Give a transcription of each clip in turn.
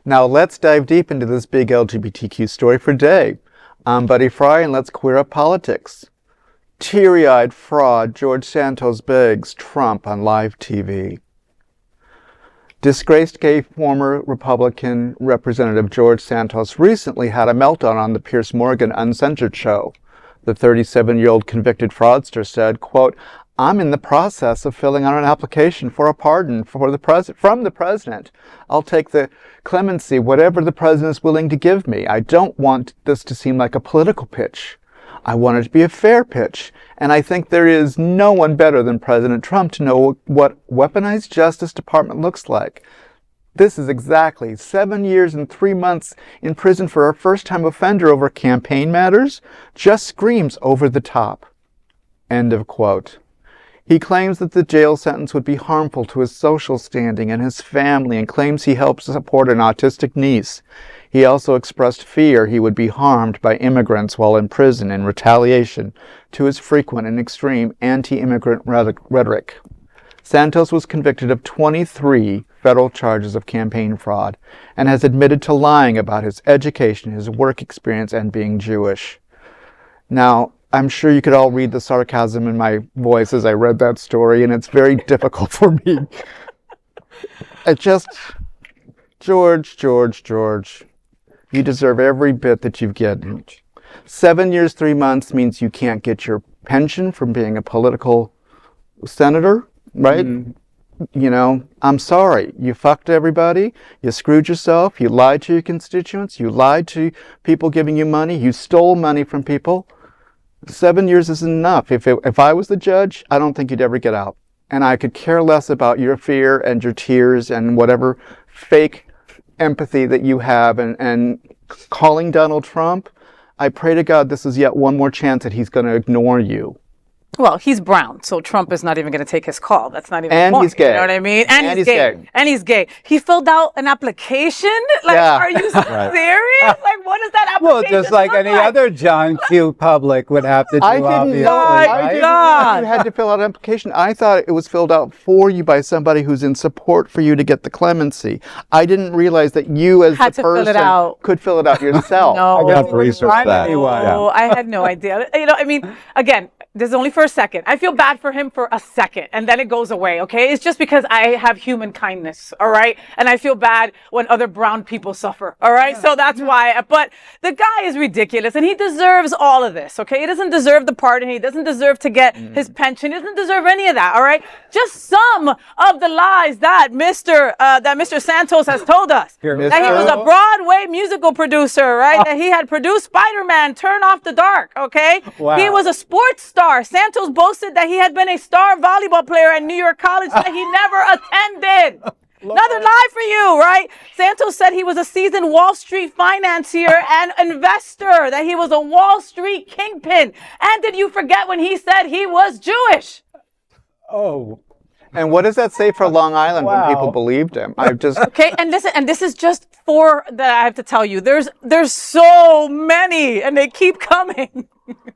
Now let's dive deep into this big LGBTQ story for today. I'm Buddy Fry, and let's queer up politics. Teary-eyed fraud George Santos begs Trump on live TV. Disgraced gay former Republican Representative George Santos recently had a meltdown on the Piers Morgan Uncensored show. The 37-year-old convicted fraudster said, quote, "I'm in the process of filling out an application for a pardon from the president. I'll take the clemency, whatever the president is willing to give me. I don't want this to seem like a political pitch. I want it to be a fair pitch. And I think there is no one better than President Trump to know what weaponized Justice Department looks like. This is exactly 7 years and 3 months in prison for a first-time offender over campaign matters. Just screams over the top." End of quote. He claims that the jail sentence would be harmful to his social standing and his family, and claims he helped support an autistic niece. He also expressed fear he would be harmed by immigrants while in prison in retaliation to his frequent and extreme anti-immigrant rhetoric. Santos was convicted of 23 federal charges of campaign fraud and has admitted to lying about his education, his work experience, and being Jewish. Now, I'm sure you could all read the sarcasm in my voice as I read that story, and it's very difficult for me. George, you deserve every bit that you've gotten. 7 years, 3 months means you can't get your pension from being a political senator, right? You know, I'm sorry. You fucked everybody. You screwed yourself. You lied to your constituents. You lied to people giving you money. You stole money from people. 7 years isn't enough. If I was the judge, I don't think you'd ever get out. And I could care less about your fear and your tears and whatever fake empathy that you have. And calling Donald Trump, I pray to God this is yet one more chance that he's going to ignore you. Well, he's brown, so Trump is not even going to take his call. That's not even And the point, he's gay. You know what I mean? And he's gay. And he's gay. He filled out an application? Like, Yeah. Are you serious? Like, what is that application Well, just like look any other John Q. Public would have to do, I didn't obviously. know. I right? didn't know you had to fill out an application. I thought it was filled out for you by somebody who's in support for you to get the clemency. I didn't realize that you, as Had the to fill it person, out. could fill it out yourself. No. I got to research that. Oh, I had no idea. You know, I mean, again, this is only for a second. I feel bad for him for a second, and then it goes away, okay? It's just because I have human kindness, all right? And I feel bad when other brown people suffer, all right? So that's why. But the guy is ridiculous, and he deserves all of this, okay? He doesn't deserve the pardon. He doesn't deserve to get his pension. He doesn't deserve any of that, all right? Just some of the lies that Mr. Santos has told us. That he was a Broadway musical producer, right? That he had produced Spider-Man, Turn Off the Dark, okay? Wow. He was a sports star. Santos boasted that he had been a star volleyball player at New York College that he never attended. Another lie for you, right? Santos said he was a seasoned Wall Street financier and investor, that he was a Wall Street kingpin. And did you forget when he said he was Jewish? Oh. And what does that say for Long Island Wow. when people believed him? Okay, and listen, and this is just four that I have to tell you. There's so many, and they keep coming.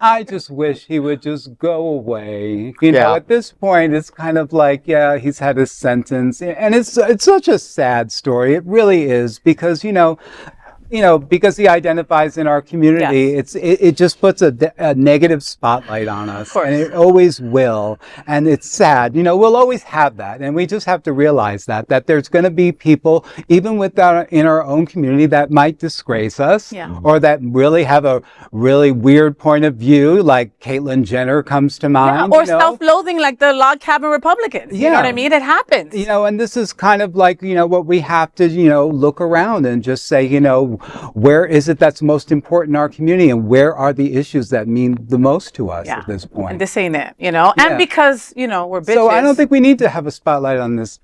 I just wish he would just go away. You know, Yeah. at this point, it's kind of like, yeah, he's had his sentence. And it's such a sad story. It really is, because, because he identifies in our community, it just puts a negative spotlight on us, and it always will. And it's sad. We'll always have that, and we just have to realize that there's going to be people, even in our own community, that might disgrace us, or that really have a really weird point of view, like Caitlyn Jenner comes to mind. Or self-loathing, like the log cabin Republicans. You know what I mean? It happens. And this is kind of like, what we have to, look around and just say, where is it that's most important in our community, and where are the issues that mean the most to us at this point? And this ain't it, and because, we're bitches. So I don't think we need to have a spotlight on this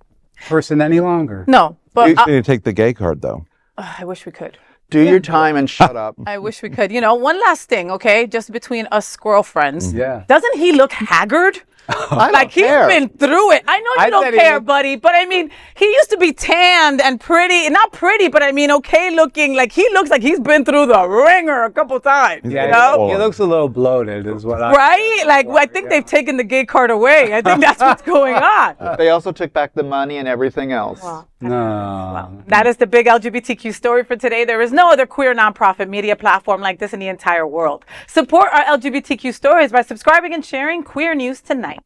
person any longer. No, but You need to take the gay card, though. I wish we could. Do your time and shut up. I wish we could. One last thing, okay? Just between us squirrel friends. Yeah. Doesn't he look haggard? I Like, he's been through it. I know you don't care, buddy, but I mean, he used to be tanned and pretty. Not pretty, but I mean, okay looking. Like, he looks like he's been through the ringer a couple times. Yeah, he looks a little bloated, is what I. Right? Like, I think they've taken the gay card away. I think that's what's going on. They also took back the money and everything else. Wow. No. That is the big LGBTQ story for today. There is no other queer nonprofit media platform like this in the entire world. Support our LGBTQ stories by subscribing and sharing Queer News Tonight.